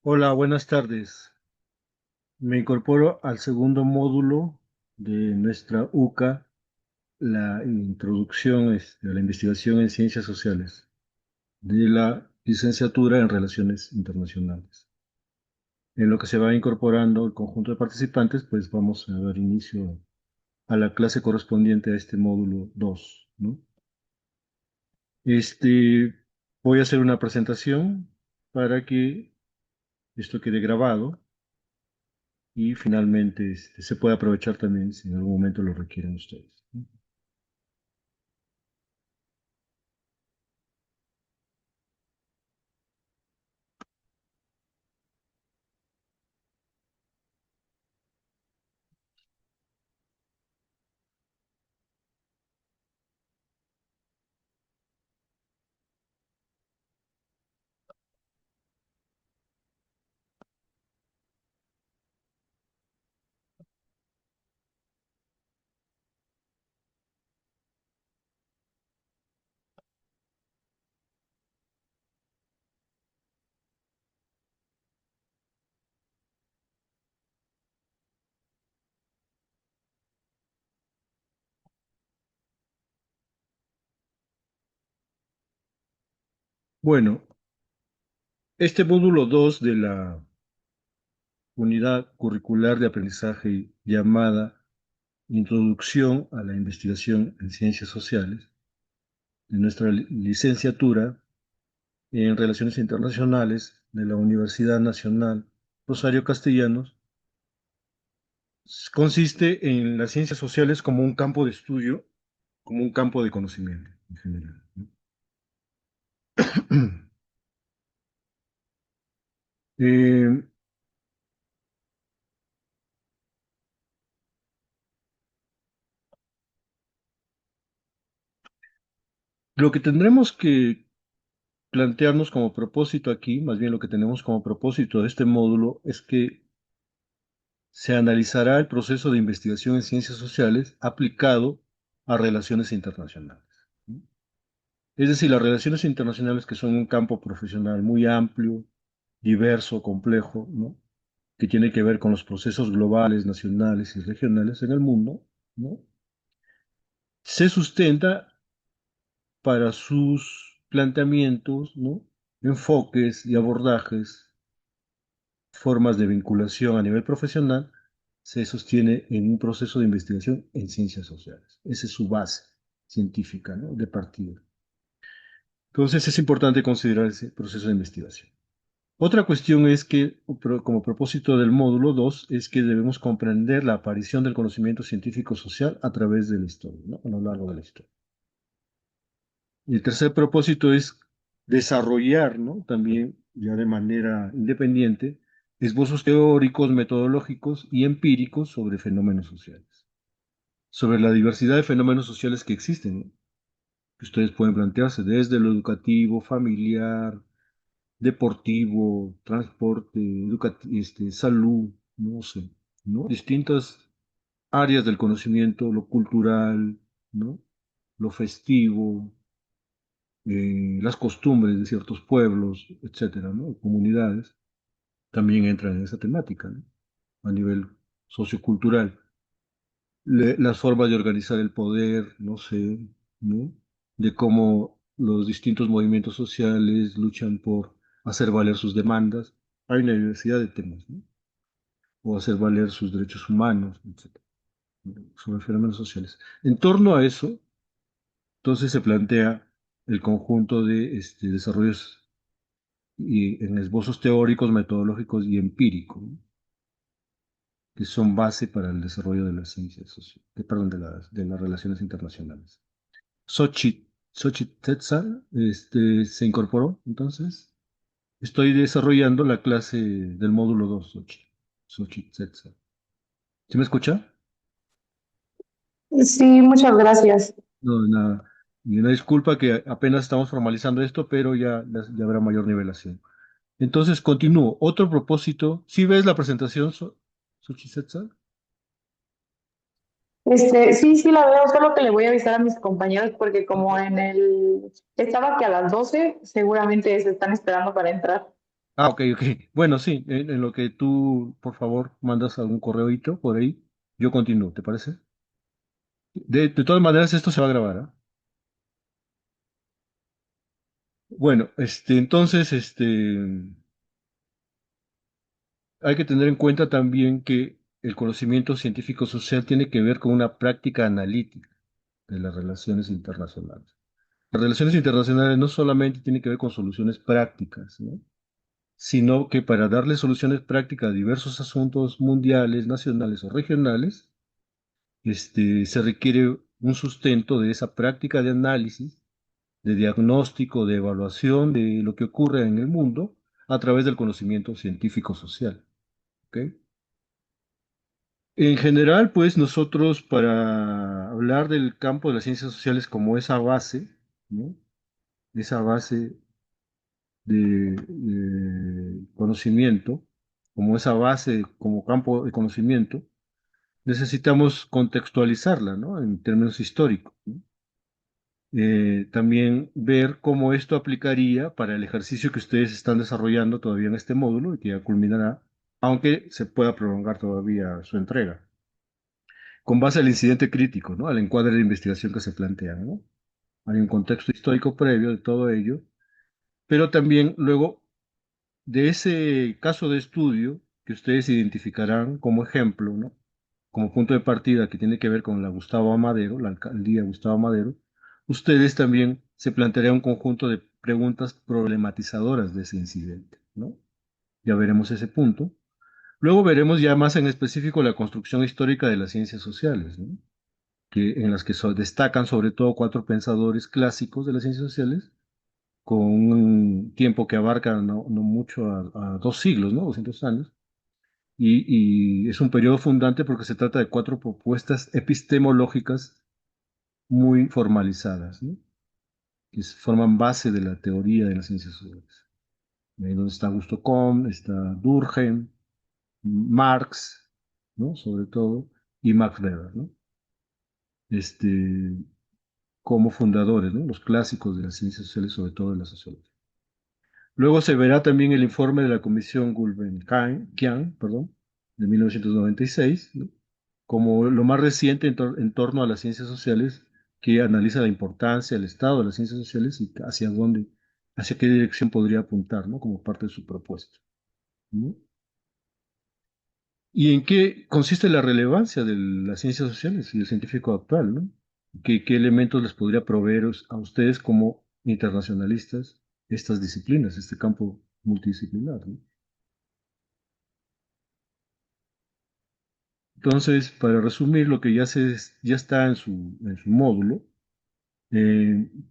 Hola, buenas tardes. Me incorporo al segundo módulo de nuestra UCA, la introducción a la investigación en ciencias sociales, de la licenciatura en Relaciones Internacionales. En lo que se va incorporando el conjunto de participantes, pues vamos a dar inicio a la clase correspondiente a este módulo 2, ¿no? Este, Voy a hacer una presentación para que esto quede grabado y finalmente se puede aprovechar también si en algún momento lo requieren ustedes, ¿no? Bueno, este módulo 2 de la unidad curricular de aprendizaje llamada Introducción a la Investigación en Ciencias Sociales, de nuestra licenciatura en Relaciones Internacionales de la Universidad Nacional Rosario Castellanos, consiste en las ciencias sociales como un campo de estudio, como un campo de conocimiento en general, ¿no? Eh, lo que tendremos que plantearnos como propósito aquí, más bien lo que tenemos como propósito de este módulo, es que se analizará el proceso de investigación en ciencias sociales aplicado a relaciones internacionales, ¿no? Es decir, las relaciones internacionales que son un campo profesional muy amplio, diverso, complejo, ¿no? Que tiene que ver con los procesos globales, nacionales y regionales en el mundo, ¿no? Se sustenta para sus planteamientos, ¿no? Enfoques y abordajes, formas de vinculación a nivel profesional, se sostiene en un proceso de investigación en ciencias sociales. Esa es su base científica, ¿no? De partida. Entonces es importante considerar ese proceso de investigación. Otra cuestión es que, como propósito del módulo 2, es que debemos comprender la aparición del conocimiento científico social a través de la historia, ¿no? A lo largo de la historia. Y el tercer propósito es desarrollar, ¿no? También, ya de manera independiente, esbozos teóricos, metodológicos y empíricos sobre fenómenos sociales, sobre la diversidad de fenómenos sociales que existen, ¿no? Que ustedes pueden plantearse desde lo educativo, familiar, deportivo, transporte, salud, no sé, ¿no? Distintas áreas del conocimiento, lo cultural, ¿no? Lo festivo, las costumbres de ciertos pueblos, etcétera, ¿no? Comunidades, también entran en esa temática, ¿no? A nivel sociocultural. Las formas de organizar el poder, no sé, ¿no? De cómo los distintos movimientos sociales luchan por hacer valer sus demandas. Hay una diversidad de temas, ¿no? O hacer valer sus derechos humanos, etcétera, ¿no? Sobre fenómenos sociales. En torno a eso, entonces se plantea el conjunto de desarrollos y en esbozos teóricos, metodológicos y empíricos, ¿no? Que son base para el desarrollo de las ciencias sociales, perdón, de las relaciones internacionales. Xochitl Tetzal se incorporó, entonces. Estoy desarrollando la clase del módulo 2, Xochitl Tetzal. ¿Sí me escucha? Sí, muchas gracias. No, nada. Y una disculpa que apenas estamos formalizando esto, pero ya habrá mayor nivelación. Entonces, continúo. Otro propósito. ¿Sí ves la presentación, Xochitl Tetzal? Sí, sí la veo, solo que le voy a avisar a mis compañeros porque como estaba que a las 12 seguramente se están esperando para entrar. Ah, ok, ok. Bueno, sí, en lo que tú, por favor, mandas algún correoito por ahí, yo continúo, ¿te parece? De todas maneras, esto se va a grabar, ¿ah? Bueno, entonces, hay que tener en cuenta también que el conocimiento científico social tiene que ver con una práctica analítica de las relaciones internacionales. Las relaciones internacionales no solamente tienen que ver con soluciones prácticas, ¿no? Sino que para darle soluciones prácticas a diversos asuntos mundiales, nacionales o regionales, se requiere un sustento de esa práctica de análisis, de diagnóstico, de evaluación de lo que ocurre en el mundo a través del conocimiento científico social. ¿Ok? En general, pues nosotros para hablar del campo de las ciencias sociales como esa base, ¿no? Esa base de conocimiento, como esa base, como campo de conocimiento, necesitamos contextualizarla, ¿no? En términos históricos, ¿no? También ver cómo esto aplicaría para el ejercicio que ustedes están desarrollando todavía en este módulo y que ya culminará, aunque se pueda prolongar todavía su entrega, con base al incidente crítico, ¿no? Al encuadre de investigación que se plantea, ¿no? Hay un contexto histórico previo de todo ello, pero también luego de ese caso de estudio que ustedes identificarán como ejemplo, ¿no? Como punto de partida que tiene que ver con la Gustavo Amadero, la alcaldía Gustavo Amadero, ustedes también se plantearán un conjunto de preguntas problematizadoras de ese incidente, ¿no? Ya veremos ese punto. Luego veremos ya más en específico la construcción histórica de las ciencias sociales, ¿no? En las que destacan sobre todo cuatro pensadores clásicos de las ciencias sociales, con un tiempo que abarca no mucho a 2 siglos, ¿no? 200 años. Y es un periodo fundante porque se trata de cuatro propuestas epistemológicas muy formalizadas, ¿no? Que forman base de la teoría de las ciencias sociales. Ahí donde está Augusto Comte, está Durkheim, Marx, ¿no? Sobre todo, y Max Weber, ¿no? Este, como fundadores, ¿no? Los clásicos de las ciencias sociales, sobre todo de la sociología. Luego se verá también el informe de la Comisión Gulbenkian, perdón, de 1996, ¿no? Como lo más reciente en torno a las ciencias sociales, que analiza la importancia, el estado de las ciencias sociales y hacia dónde, hacia qué dirección podría apuntar, ¿no? Como parte de su propuesta, ¿no? ¿Y en qué consiste la relevancia de las ciencias sociales y el científico actual, ¿no? ¿Qué elementos les podría proveer a ustedes como internacionalistas estas disciplinas, este campo multidisciplinar, ¿no? Entonces, para resumir lo que ya está en su módulo,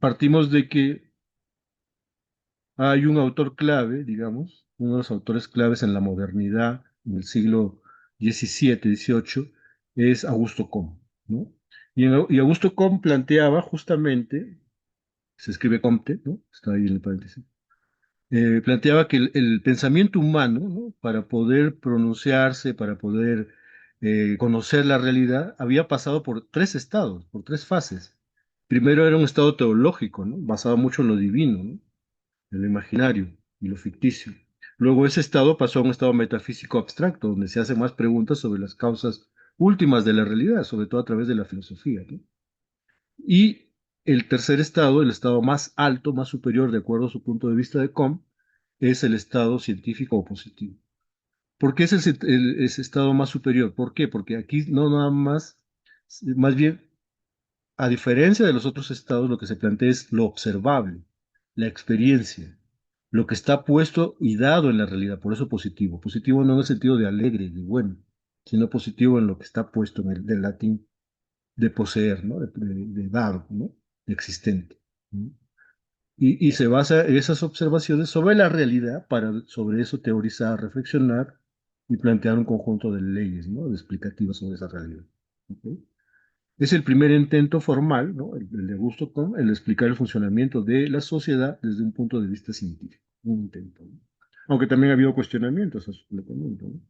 partimos de que hay un autor clave, digamos, uno de los autores claves en la modernidad, en el siglo XVII, XVIII, es Augusto Comte, ¿no? Y Augusto Comte planteaba justamente, se escribe Comte, ¿no? Está ahí en el paréntesis, planteaba que el pensamiento humano, ¿no? Para poder pronunciarse, para poder conocer la realidad, había pasado por tres estados, por tres fases. Primero era un estado teológico, ¿no? Basado mucho en lo divino, ¿no? En lo imaginario y lo ficticio. Luego ese estado pasó a un estado metafísico abstracto, donde se hacen más preguntas sobre las causas últimas de la realidad, sobre todo a través de la filosofía, ¿no? Y el tercer estado, el estado más alto, más superior, de acuerdo a su punto de vista de Comte, es el estado científico o positivo. ¿Por qué es ese estado más superior? ¿Por qué? Porque aquí no nada más bien, a diferencia de los otros estados, lo que se plantea es lo observable, la experiencia, lo que está puesto y dado en la realidad, por eso positivo. Positivo no en el sentido de alegre, de bueno, sino positivo en lo que está puesto en el del latín de poseer, ¿no? De dar, ¿no? De existente, ¿no? Y se basa en esas observaciones sobre la realidad para sobre eso teorizar, reflexionar y plantear un conjunto de leyes, ¿no? De explicativas sobre esa realidad. ¿Ok? Es el primer intento formal, ¿no? El de Augusto Comte, el de explicar el funcionamiento de la sociedad desde un punto de vista científico. Un intento, ¿no? Aunque también ha habido cuestionamientos a su planteamiento, ¿no?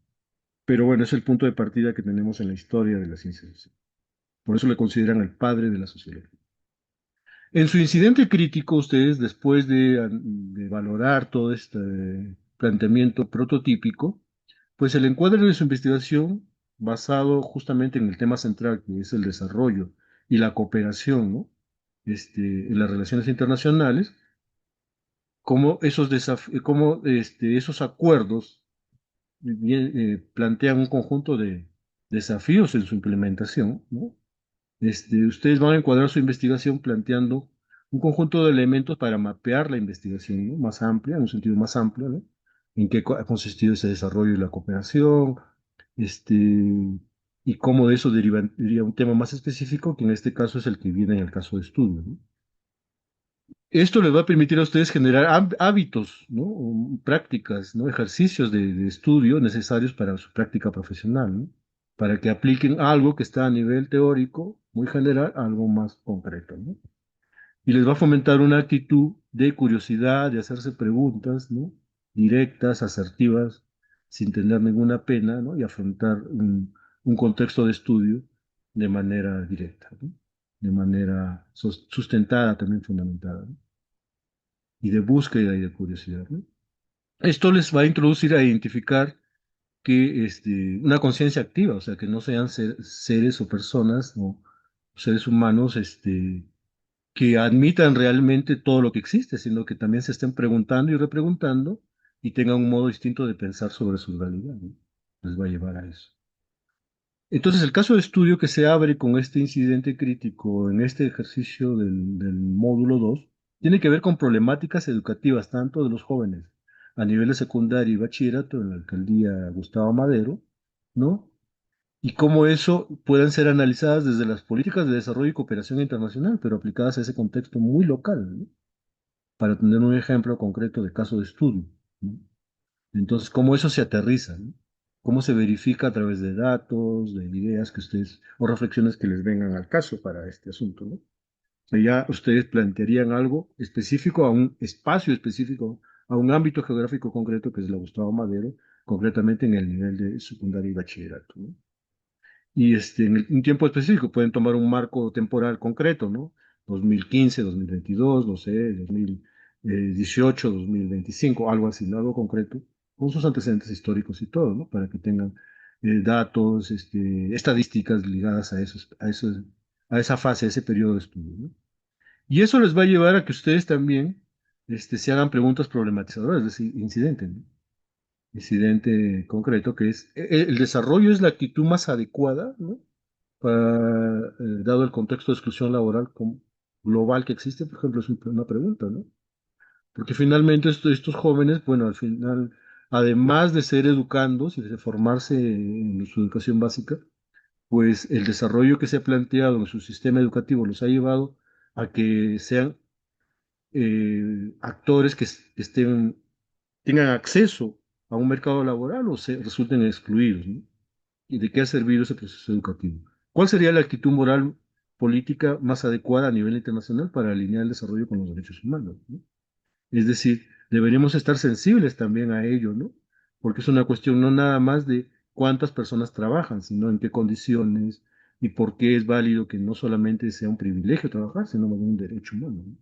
Pero bueno, es el punto de partida que tenemos en la historia de la ciencia social. Por eso le consideran el padre de la sociología. En su incidente crítico, ustedes, después de valorar todo este planteamiento prototípico, pues el encuadre de su investigación, basado justamente en el tema central, que es el desarrollo y la cooperación, ¿no? En las relaciones internacionales, cómo esos acuerdos plantean un conjunto de desafíos en su implementación, ¿no? Ustedes van a encuadrar su investigación planteando un conjunto de elementos para mapear la investigación, ¿no? Más amplia, en un sentido más amplio, ¿no? En qué ha consistido ese desarrollo y la cooperación, este, y cómo de eso derivaría un tema más específico, que en este caso es el que viene en el caso de estudio, ¿no? Esto les va a permitir a ustedes generar hábitos, ¿no? O prácticas, ¿no? Ejercicios de estudio necesarios para su práctica profesional, ¿no? Para que apliquen algo que está a nivel teórico, muy general, a algo más concreto, ¿no? Y les va a fomentar una actitud de curiosidad, de hacerse preguntas, ¿no? Directas, asertivas, sin tener ninguna pena, ¿no? Y afrontar un contexto de estudio de manera directa, ¿no? De manera sustentada, también fundamentada, ¿no? Y de búsqueda y de curiosidad, ¿no? Esto les va a introducir a identificar que una conciencia activa, o sea, que no sean seres o personas o seres humanos que admitan realmente todo lo que existe, sino que también se estén preguntando y repreguntando y tengan un modo distinto de pensar sobre su realidad, ¿no? Les va a llevar a eso. Entonces, el caso de estudio que se abre con este incidente crítico en este ejercicio del módulo 2 tiene que ver con problemáticas educativas, tanto de los jóvenes a nivel de secundaria y bachillerato en la alcaldía Gustavo Madero, ¿no? Y cómo eso pueden ser analizadas desde las políticas de desarrollo y cooperación internacional, pero aplicadas a ese contexto muy local, ¿no? Para tener un ejemplo concreto de caso de estudio, ¿no? Entonces, ¿cómo eso se aterriza, ¿no? ¿Cómo se verifica a través de datos, de ideas que ustedes, o reflexiones que les vengan al caso para este asunto, ¿no? O sea, ya ustedes plantearían algo específico a un espacio específico, a un ámbito geográfico concreto que es la Gustavo Madero, concretamente en el nivel de secundaria y bachillerato, ¿no? Y en un tiempo específico pueden tomar un marco temporal concreto, ¿no? 2015, 2022, no sé, 2018, 2025, algo así, ¿no? Algo concreto, con sus antecedentes históricos y todo, ¿no? Para que tengan datos, estadísticas ligadas a esa fase, a ese periodo de estudio, ¿no? Y eso les va a llevar a que ustedes también se hagan preguntas problematizadoras de ese incidente, ¿no? Incidente concreto, que es el desarrollo es la actitud más adecuada, ¿no? Dado el contexto de exclusión laboral global que existe, por ejemplo, es una pregunta, ¿no? Porque finalmente estos jóvenes, bueno, al final, además de ser educandos y de formarse en su educación básica, pues el desarrollo que se ha planteado en su sistema educativo los ha llevado a que sean actores que tengan acceso a un mercado laboral o se resulten excluidos, ¿no? ¿Y de qué ha servido ese proceso educativo? ¿Cuál sería la actitud moral política más adecuada a nivel internacional para alinear el desarrollo con los derechos humanos, ¿no? Es decir, deberíamos estar sensibles también a ello, ¿no? Porque es una cuestión no nada más de cuántas personas trabajan, sino en qué condiciones y por qué es válido que no solamente sea un privilegio trabajar, sino más bien un derecho humano, ¿no?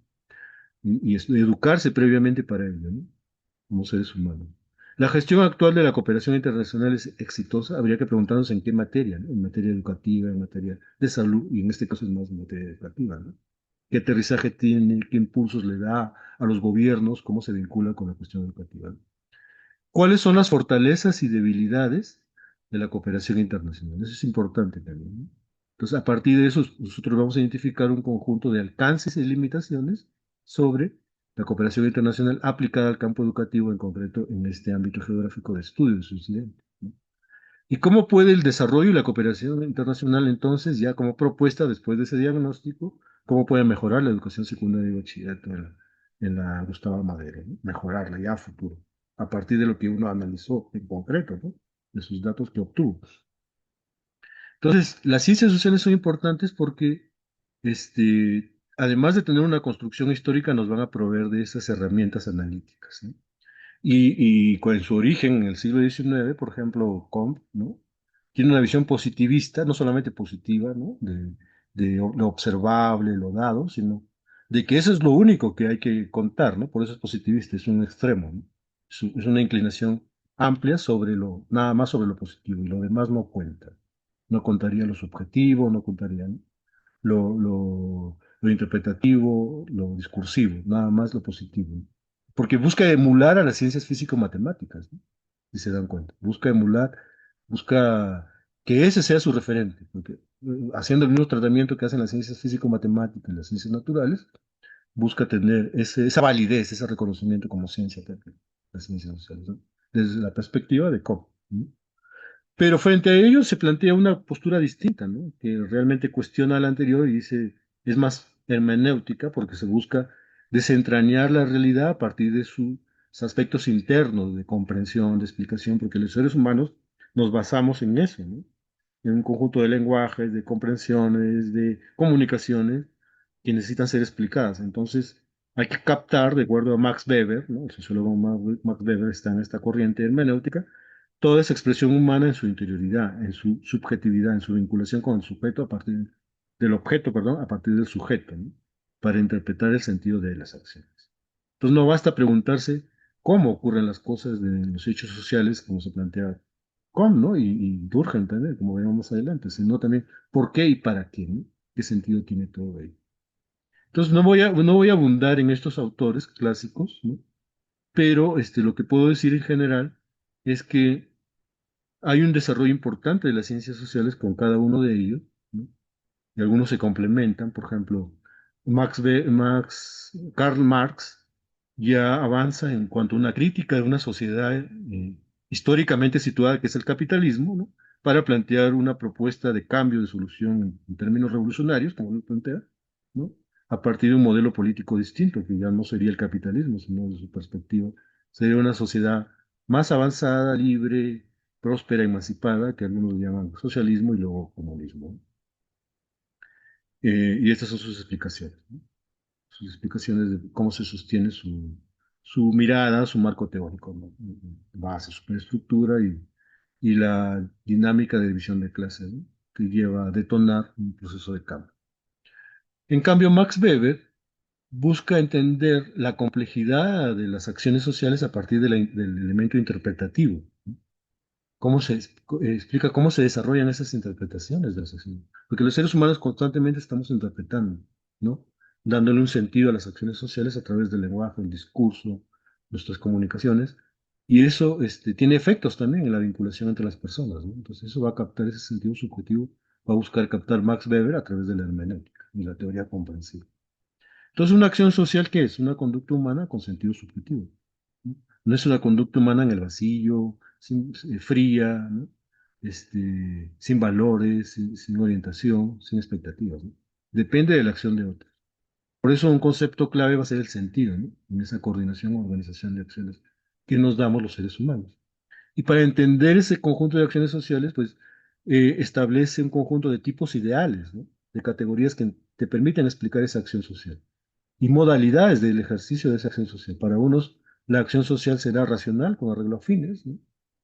Educarse previamente para ello, ¿no? Como seres humanos. La gestión actual de la cooperación internacional es exitosa. Habría que preguntarnos en qué materia, ¿no? En materia educativa, en materia de salud, y en este caso es más en materia educativa, ¿no? ¿Qué aterrizaje tiene? ¿Qué impulsos le da a los gobiernos? ¿Cómo se vincula con la cuestión educativa, ¿no? ¿Cuáles son las fortalezas y debilidades de la cooperación internacional? Eso es importante también, ¿no? Entonces, a partir de eso, nosotros vamos a identificar un conjunto de alcances y limitaciones sobre la cooperación internacional aplicada al campo educativo, en concreto en este ámbito geográfico de estudio de su incidente, ¿no? ¿Y cómo puede el desarrollo y la cooperación internacional, entonces, ya como propuesta después de ese diagnóstico, cómo puede mejorar la educación secundaria y bachillerato en la Gustavo Madero, ¿no? Mejorarla ya a futuro, a partir de lo que uno analizó en concreto, ¿no? De sus datos que obtuvo. Entonces, las ciencias sociales son importantes porque, además de tener una construcción histórica, nos van a proveer de esas herramientas analíticas, ¿no? Y con su origen en el siglo XIX, por ejemplo, Comte, ¿no? Tiene una visión positivista, no solamente positiva, ¿no? De lo observable, lo dado, sino de que eso es lo único que hay que contar, ¿no? Por eso es positivista, es un extremo, ¿no? Es una inclinación amplia sobre nada más sobre lo positivo y lo demás no cuenta. No contaría lo subjetivo, no contaría lo interpretativo, lo discursivo, nada más lo positivo. Porque busca emular a las ciencias físico-matemáticas, ¿no? Si se dan cuenta. Busca emular, busca que ese sea su referente, porque haciendo el mismo tratamiento que hacen las ciencias físico-matemáticas y las ciencias naturales, busca tener esa validez, ese reconocimiento como ciencia también, las ciencias sociales, ¿no? Desde la perspectiva de cómo. ¿No? Pero frente a ello se plantea una postura distinta, ¿no? Que realmente cuestiona la anterior y dice, es más hermenéutica porque se busca desentrañar la realidad a partir de sus aspectos internos de comprensión, de explicación, porque los seres humanos nos basamos en eso, ¿no? En un conjunto de lenguajes, de comprensiones, de comunicaciones que necesitan ser explicadas. Entonces, hay que captar, de acuerdo a Max Weber, ¿no? El sociólogo Max Weber está en esta corriente hermenéutica, toda esa expresión humana en su interioridad, en su subjetividad, en su vinculación con el sujeto a partir del objeto, perdón, a partir del sujeto, ¿no? Para interpretar el sentido de las acciones. Entonces no basta preguntarse cómo ocurren las cosas de los hechos sociales, como se plantea cómo, ¿no? Y urgen también, como veremos más adelante, sino también por qué y para qué, ¿no? ¿Qué sentido tiene todo ello? Entonces no voy a abundar en estos autores clásicos, ¿no? Pero lo que puedo decir en general es que hay un desarrollo importante de las ciencias sociales con cada uno de ellos, ¿no? Y algunos se complementan. Por ejemplo, Karl Marx ya avanza en cuanto a una crítica de una sociedad históricamente situada, que es el capitalismo, ¿no? Para plantear una propuesta de cambio, de solución en términos revolucionarios, como lo plantea, ¿no? A partir de un modelo político distinto, que ya no sería el capitalismo, sino de su perspectiva, sería una sociedad más avanzada, libre, próspera, emancipada, que algunos llaman socialismo y luego comunismo. Y estas son sus explicaciones, ¿no? Sus explicaciones de cómo se sostiene su mirada, su marco teórico, ¿no? Base, superestructura y la dinámica de división de clases, ¿no? Que lleva a detonar un proceso de cambio. En cambio, Max Weber busca entender la complejidad de las acciones sociales a partir del elemento interpretativo, ¿no? Cómo explica cómo se desarrollan esas interpretaciones de las acciones. Porque los seres humanos constantemente estamos interpretando, ¿no? Dándole un sentido a las acciones sociales a través del lenguaje, el discurso, nuestras comunicaciones. Y eso tiene efectos también en la vinculación entre las personas, ¿no? Entonces eso va a captar ese sentido subjetivo, va a buscar captar Max Weber a través de la hermenéutica y la teoría comprensiva. Entonces, una acción social, ¿qué es? Una conducta humana con sentido subjetivo. ¿No? No es una conducta humana en el vacío, fría, ¿no? Sin valores, sin orientación, sin expectativas, ¿no? Depende de la acción de otros. Por eso un concepto clave va a ser el sentido, ¿no? En esa coordinación o organización de acciones que nos damos los seres humanos. Y para entender ese conjunto de acciones sociales, pues establece un conjunto de tipos ideales, ¿no? De categorías que te permiten explicar esa acción social y modalidades del ejercicio de esa acción social. Para unos, la acción social será racional, con arreglo a fines, ¿no?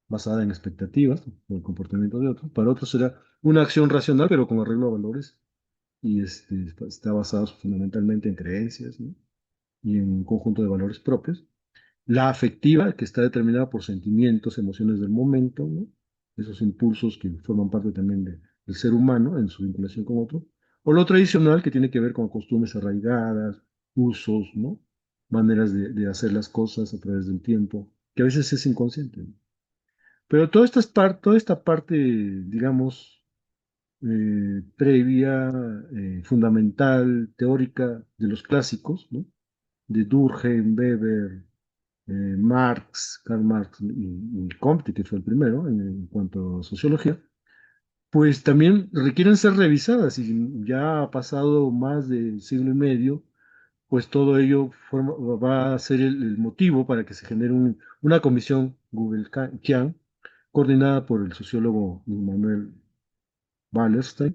Basada en expectativas, o el comportamiento de otros. Para otros será una acción racional, pero con arreglo a valores, y está basada fundamentalmente en creencias, ¿no? Y en un conjunto de valores propios. La afectiva, que está determinada por sentimientos, emociones del momento, ¿no? Esos impulsos que forman parte también del ser humano en su vinculación con otro. O lo tradicional, que tiene que ver con costumbres arraigadas, usos, ¿no? Maneras de hacer las cosas a través del tiempo, que a veces es inconsciente, ¿no? Pero toda esta parte, digamos, previa, fundamental, teórica de los clásicos, ¿no? De Durkheim, Weber, Karl Marx y Comte, que fue el primero en cuanto a sociología, pues también requieren ser revisadas y ya ha pasado más de siglo y medio, pues todo ello va a ser el motivo para que se genere una comisión Gubelkian coordinada por el sociólogo Manuel Wallerstein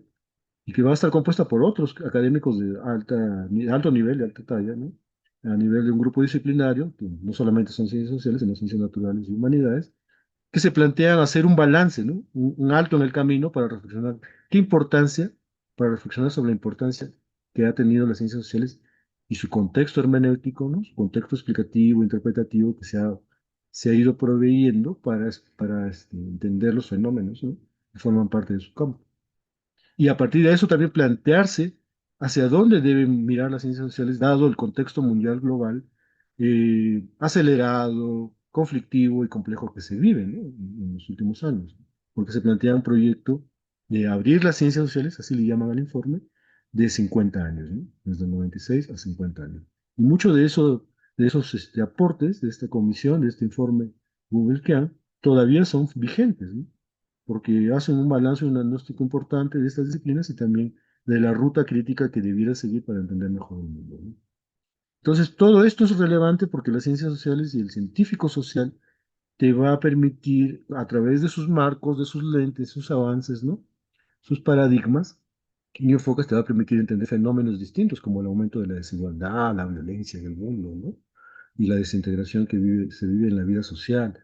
y que va a estar compuesta por otros académicos de alto nivel, de alta talla, ¿no? A nivel de un grupo disciplinario, que no solamente son ciencias sociales, sino ciencias naturales y humanidades, que se plantean hacer un balance, ¿no? Un alto en el camino para reflexionar qué importancia, para reflexionar sobre la importancia que ha tenido las ciencias sociales y su contexto hermenéutico, ¿no? Su contexto explicativo, interpretativo, que se ha se ha ido proveyendo para entender los fenómenos, ¿no? Que forman parte de su campo. Y a partir de eso también plantearse hacia dónde deben mirar las ciencias sociales, dado el contexto mundial global acelerado, conflictivo y complejo que se vive, ¿no? En los últimos años. Porque se plantea un proyecto de abrir las ciencias sociales, así le llaman al informe, de 50 años, ¿no? Desde el 96 a 50 años. Y mucho de eso, de esos aportes de esta comisión, de este informe Guggenheim, todavía son vigentes, ¿no? Porque hacen un balance y un diagnóstico importante de estas disciplinas y también de la ruta crítica que debiera seguir para entender mejor el mundo, ¿no? Entonces, todo esto es relevante porque las ciencias sociales y el científico social te va a permitir, a través de sus marcos, de sus lentes, sus avances, ¿no? Sus paradigmas, y enfoques te va a permitir entender fenómenos distintos como el aumento de la desigualdad, la violencia en el mundo, ¿no? Y la desintegración se vive en la vida social,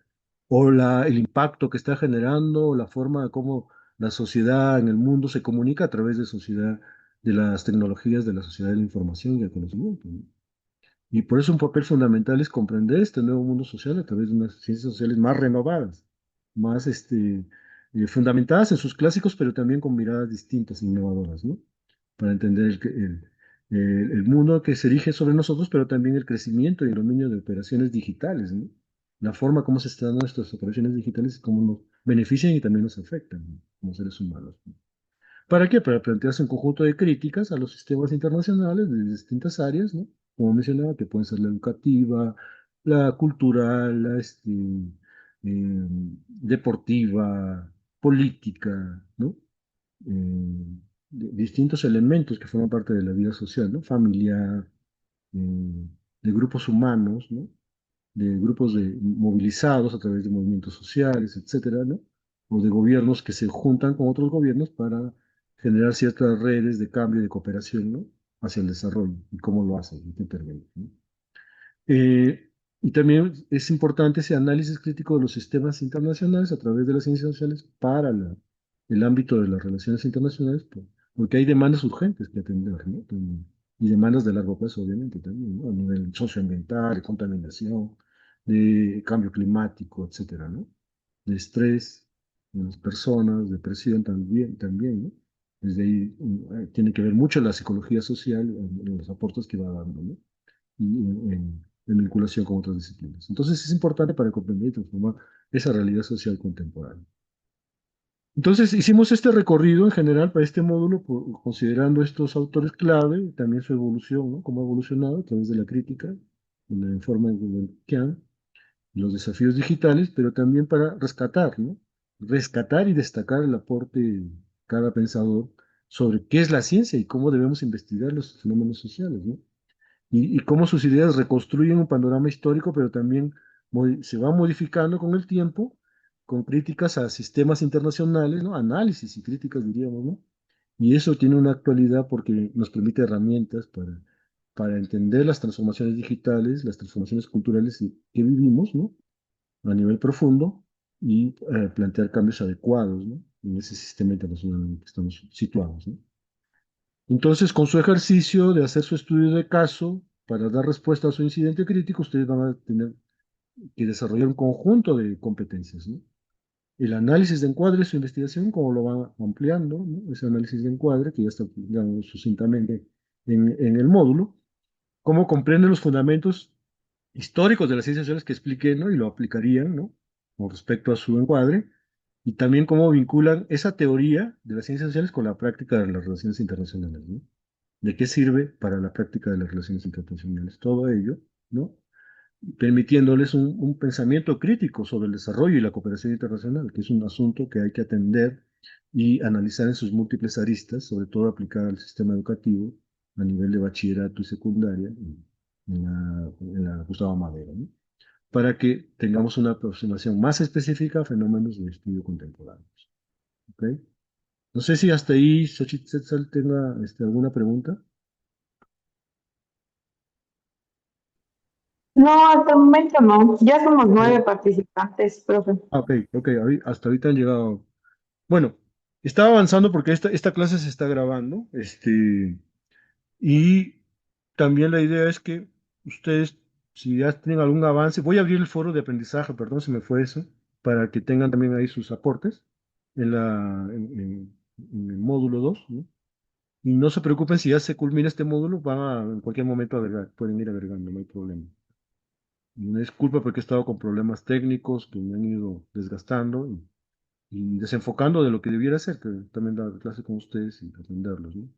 o el impacto que está generando, o la forma de cómo la sociedad en el mundo se comunica a través de las tecnologías de la sociedad de la información y el conocimiento, ¿no? Y por eso un papel fundamental es comprender este nuevo mundo social a través de unas ciencias sociales más renovadas, más fundamentadas en sus clásicos, pero también con miradas distintas e innovadoras, ¿no? Para entender el mundo que se erige sobre nosotros, pero también el crecimiento y el dominio de operaciones digitales, ¿no? La forma como se están dando estas operaciones digitales y cómo nos benefician y también nos afectan, ¿no? Como seres humanos, ¿no? ¿Para qué? Para plantearse un conjunto de críticas a los sistemas internacionales de distintas áreas, ¿no? Como mencionaba, que pueden ser la educativa, la cultural, deportiva, política, ¿no? Distintos elementos que forman parte de la vida social, ¿no? Familiar, de grupos humanos, ¿no? De grupos movilizados a través de movimientos sociales, etcétera, ¿no? O de gobiernos que se juntan con otros gobiernos para generar ciertas redes de cambio y de cooperación, ¿no? Hacia el desarrollo y cómo lo hacen, en qué términos, ¿no? Eh, y también es importante ese análisis crítico de los sistemas internacionales a través de las ciencias sociales para el ámbito de las relaciones internacionales, porque hay demandas urgentes que atender, ¿no? Y demandas de largo plazo, obviamente, también, ¿no? A nivel socioambiental, de contaminación, de cambio climático, etcétera, ¿no? De estrés en las personas, depresión también, ¿no? Desde ahí tiene que ver mucho la psicología social en los aportes que va dando, ¿no? Y en vinculación con otras disciplinas. Entonces es importante para comprender y transformar esa realidad social contemporánea. Entonces hicimos este recorrido en general para este módulo, considerando estos autores clave, y también su evolución, ¿no? Cómo ha evolucionado a través de la crítica, en el informe de Gulbenkian, los desafíos digitales, pero también para rescatar, ¿no? Rescatar y destacar el aporte de cada pensador sobre qué es la ciencia y cómo debemos investigar los fenómenos sociales, ¿no? Y cómo sus ideas reconstruyen un panorama histórico, pero también se va modificando con el tiempo, con críticas a sistemas internacionales, ¿no? Análisis y críticas, diríamos, ¿no? Y eso tiene una actualidad porque nos permite herramientas para entender las transformaciones digitales, las transformaciones culturales que vivimos, ¿no? A nivel profundo y plantear cambios adecuados, ¿no? En ese sistema internacional en el que estamos situados, ¿no? Entonces, con su ejercicio de hacer su estudio de caso para dar respuesta a su incidente crítico, ustedes van a tener que desarrollar un conjunto de competencias, ¿no? El análisis de encuadre, su investigación, cómo lo van ampliando, ¿no? Ese análisis de encuadre, que ya está digamos, sucintamente en el módulo, cómo comprende los fundamentos históricos de las ciencias sociales que expliqué, ¿no? Y lo aplicarían, ¿no? Con respecto a su encuadre, y también cómo vinculan esa teoría de las ciencias sociales con la práctica de las relaciones internacionales, ¿no? ¿De qué sirve para la práctica de las relaciones internacionales? Todo ello, ¿no? Permitiéndoles un pensamiento crítico sobre el desarrollo y la cooperación internacional, que es un asunto que hay que atender y analizar en sus múltiples aristas, sobre todo aplicada al sistema educativo a nivel de bachillerato y secundaria en la Gustavo Madero, ¿no? Para que tengamos una aproximación más específica a fenómenos de estudio contemporáneos. ¿Ok? No sé si hasta ahí Xochitl Quetzal tenga alguna pregunta. No, hasta el momento no. Ya somos No. 9 participantes, profe. Ok, ok, hasta ahorita han llegado. Bueno, estaba avanzando porque esta clase se está grabando, y también la idea es que ustedes si ya tienen algún avance, voy a abrir el foro de aprendizaje, perdón, se me fue eso, para que tengan también ahí sus aportes en el módulo 2, ¿no? Y no se preocupen si ya se culmina este módulo, van a en cualquier momento agregar, pueden ir agregando, no hay problema. Y una disculpa porque he estado con problemas técnicos que me han ido desgastando y desenfocando de lo que debiera hacer, que también dar clase con ustedes y atenderlos, ¿no?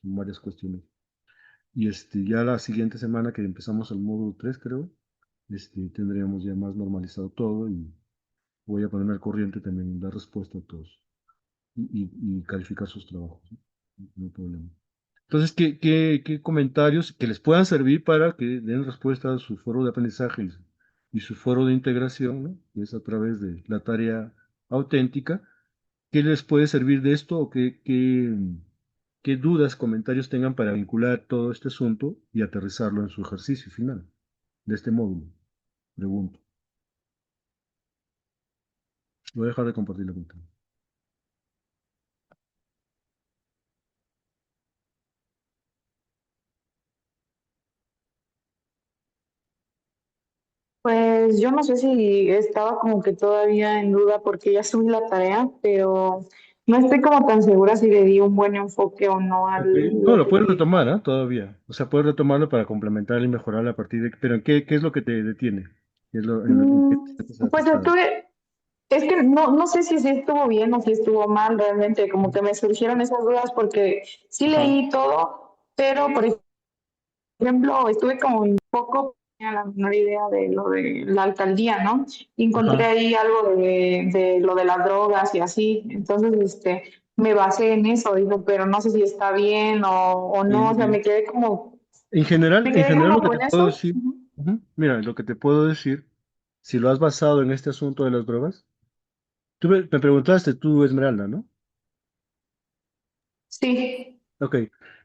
Son varias cuestiones. Y ya la siguiente semana que empezamos el módulo 3 creo, tendríamos ya más normalizado todo y voy a ponerme al corriente también, dar respuesta a todos y calificar sus trabajos, ¿no? No hay problema. Entonces, ¿qué comentarios que les puedan servir para que den respuesta a su foro de aprendizaje y su foro de integración, ¿no? Que es a través de la tarea auténtica? ¿Qué les puede servir de esto o qué dudas, comentarios tengan para vincular todo este asunto y aterrizarlo en su ejercicio final de este módulo? Pregunto. Voy a dejar de compartir la pantalla. Pues yo no sé si estaba como que todavía en duda porque ya subí la tarea, pero no estoy como tan segura si le di un buen enfoque o no a Ok. No, lo lo que puedes pedí. retomar, ¿ah? Todavía. O sea, puedes retomarlo para complementar y mejorar a partir de... Pero ¿qué es lo que te detiene? ¿Qué es en qué te sientes Pues atascado? estuve, es que no sé si sí estuvo bien o si estuvo mal realmente, como que me surgieron esas dudas porque sí Ajá, leí todo, pero por ejemplo, estuve como un poco, tenía la menor idea de lo de la alcaldía, ¿no? Y encontré ajá. ahí algo de lo de las drogas y así. Entonces, me basé en eso, digo, pero no sé si está bien o no. O Bien, sea, bien. me En quedé general lo como que te con puedo eso. decir, Ujú. ujú, mira, lo que te puedo decir, si lo has basado en este asunto de las drogas, tú me preguntaste, tú, Esmeralda, ¿no? Sí. Ok.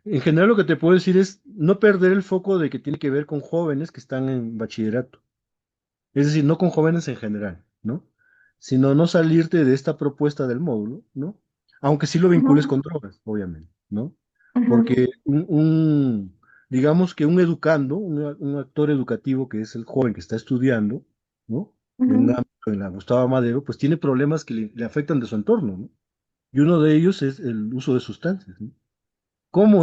En general lo que te puedo decir es no perder el foco de que tiene que ver con jóvenes que están en bachillerato. Es decir, no con jóvenes en general, ¿no? Sino no salirte de esta propuesta del módulo, ¿no? Aunque sí lo vincules Ujú, con drogas, obviamente, ¿no? ujú, Porque digamos que un educando, un actor educativo que es el joven que está estudiando, ¿no? En un ujú, ámbito en la Gustavo Madero, pues tiene problemas que le afectan de su entorno, ¿no? Y uno de ellos es el uso de sustancias, ¿no?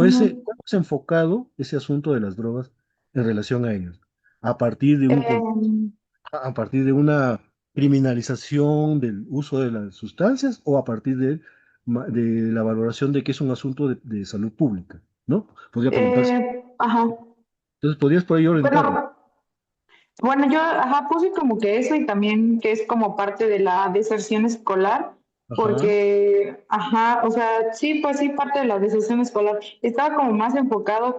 ujú. ¿Cómo es enfocado ese asunto de las drogas en relación a ellos? A partir de Em, a partir de una criminalización del uso de las sustancias o a partir de la valoración de que es un asunto de salud pública, ¿no? Podría preguntarse. ajá. Entonces, podrías por ahí orientarlo. Bueno, bueno, yo ajá, puse como que eso y también que es como parte de la deserción escolar, Ajá. porque, ajá, o sea, sí, pues sí, parte de la deserción escolar. Estaba como más enfocado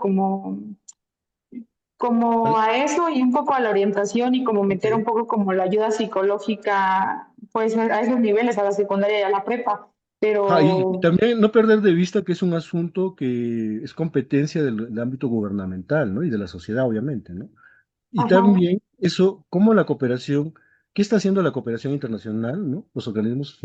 como a eso y un poco a la orientación y como Ok. meter un poco como la ayuda psicológica, pues a esos niveles, a la secundaria y a la prepa. Y Pero, también no perder de vista que es un asunto que es competencia del ámbito gubernamental, ¿no? Y de la sociedad, obviamente, ¿no? Y ajá, también eso, cómo la cooperación, ¿qué está haciendo la cooperación internacional, ¿no? Los organismos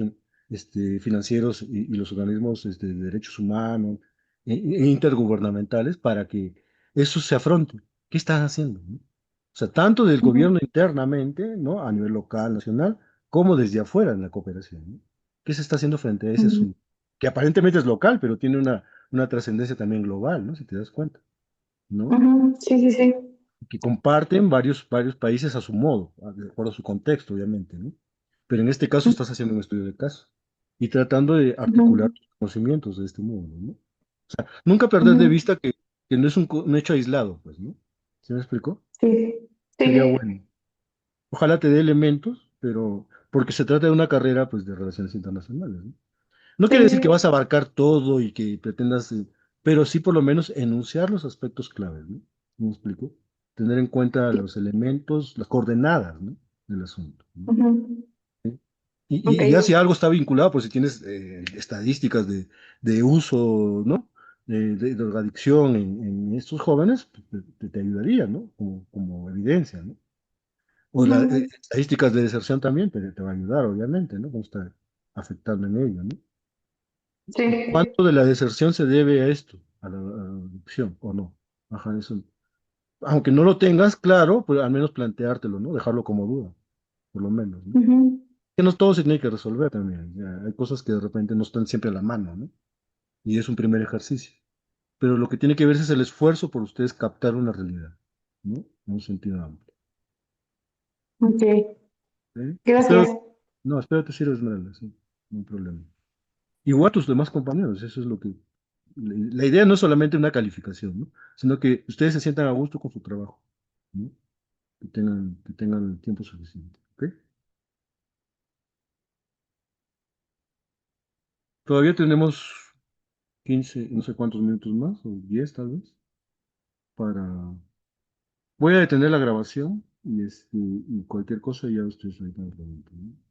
financieros y los organismos de derechos humanos intergubernamentales para que eso se afronte. ¿Qué están haciendo, ¿no? O sea, tanto del ujú, gobierno internamente, ¿no? A nivel local, nacional, como desde afuera en la cooperación, ¿no? ¿Qué se está haciendo frente a ese ujú, asunto? Que aparentemente es local, pero tiene una trascendencia también global, ¿no? Si te das cuenta, ¿no? ujú, sí, sí, sí. Que comparten varios países a su modo, de acuerdo a su contexto, obviamente, ¿no? Pero en este caso estás haciendo un estudio de caso y tratando de articular Ujú, tus conocimientos de este modo, ¿no? Nunca perder de ujú, vista que no es un hecho aislado, pues, ¿no? ¿Se me explicó? sí, Sería sí, bueno. Ojalá te dé elementos, pero porque se trata de una carrera, pues, de relaciones internacionales, ¿no? No quiere decir que sí. vas a abarcar todo y que pretendas, pero sí por lo menos enunciar los aspectos claves, ¿no? ¿Me explico? Tener en cuenta Sí. los elementos, las coordenadas, ¿no? Del asunto, ¿no? Ujú, ¿Sí? ok. Y ya si algo está vinculado, pues si tienes estadísticas de uso, ¿no? De drogadicción en estos jóvenes, pues, te ayudaría, ¿no? Como evidencia, ¿no? O las Ujú, estadísticas de deserción también te va a ayudar, obviamente, ¿no? Cómo está afectando en ello, ¿no? ¿Y sí. cuánto de la deserción se debe a esto, a la adicción o no? Ajá, eso. aunque no lo tengas claro, pues al menos planteártelo, ¿no? Dejarlo como duda, por lo menos, ¿no? Ujú. Que no todo se tiene que resolver también. Ya, hay cosas que de repente no están siempre a la mano, ¿no? Y es un primer ejercicio. Pero lo que tiene que verse es el esfuerzo por ustedes captar una realidad, ¿no? En un sentido amplio. Ok, ¿Sí? gracias. Espero te sirva, Esmeralda, sí, no hay problema. Igual tus demás compañeros, eso es lo que... La idea no es solamente una calificación, ¿no? Sino que ustedes se sientan a gusto con su trabajo, ¿no? Que tengan el tiempo suficiente, ¿ok? Todavía tenemos 15 no sé cuántos minutos más, o 10 tal vez, para... Voy a detener la grabación y cualquier cosa ya ustedes ahorita me preguntan, ¿no?